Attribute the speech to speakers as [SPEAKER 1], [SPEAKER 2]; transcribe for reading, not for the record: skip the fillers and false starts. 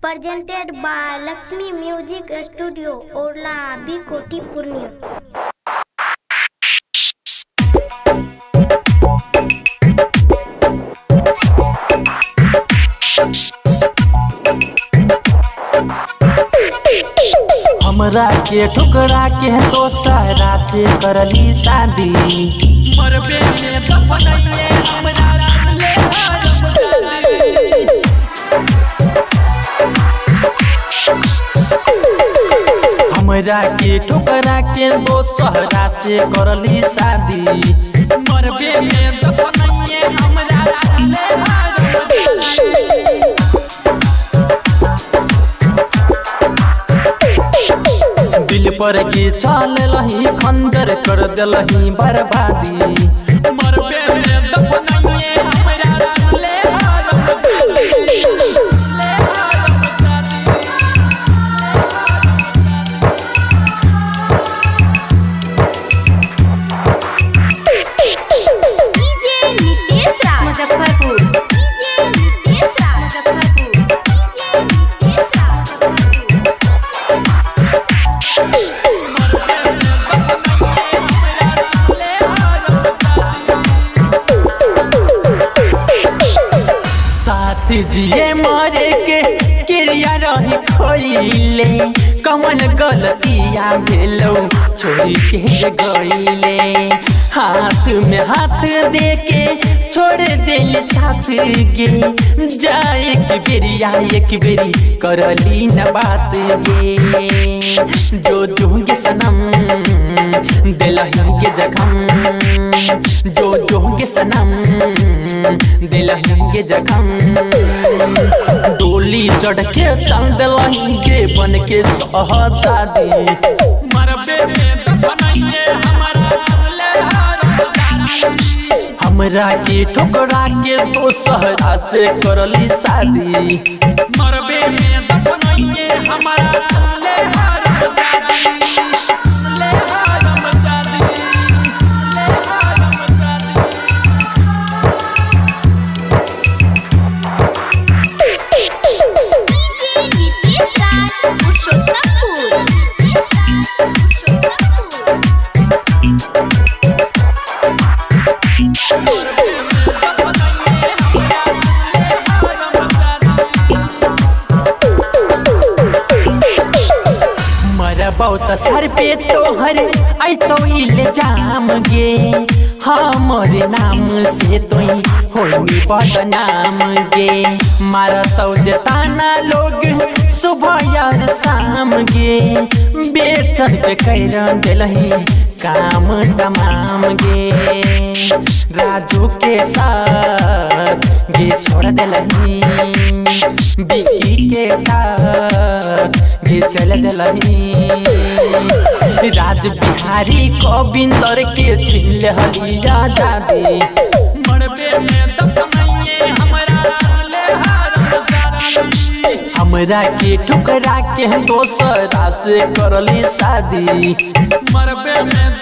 [SPEAKER 1] presented by Lakshmi Music Studio, Orla, Bikoti, Purnia.
[SPEAKER 2] हमरा के ठुकरा के तो सारा से करली शादी मरबे में दफनइए हमरा ले हमरा के ठुकरा के तो सारा से करली शादी मरबे में दफनइए हमरा ले दिल पर के चल लही खंजर कर दिलही बर्बादी मरबे में दफनइए हमरा ले जिए मारे के क्रिया रही खोइले कमन गलतिया भेलो छोड़ी के गइले हाथ में हाथ दे के छोड़ दिल साथ गे जाए के बेरिया एक बेरी करली न बात गे जो जोगे सनम दिलही के जखम जो जोगे सनम दिलही के जखम डोली चढ़ के चल दिलही के बन के सहजादी मरबे में दफनइए हमरा के ठुकरा के तो सहरा से करली शादी मरबे में दफनइए हमरा ले बहुत सर पे तोहर आई तो इल्जाम गे हमरे नाम से तो होनी बदनाम गे मारा तो जताना लोग सुबह यार शाम गे बेचन के कर दिलही काम तमाम गे राजू के साथ गे छोड़ दिलही बिक्की के साथ गे चल दिलही राज बिहारी गोविंदर के छिल हलिया दादी मरबे में दफनइए हमरा के ठुकरा के दोसरा से करली शादी मरबे में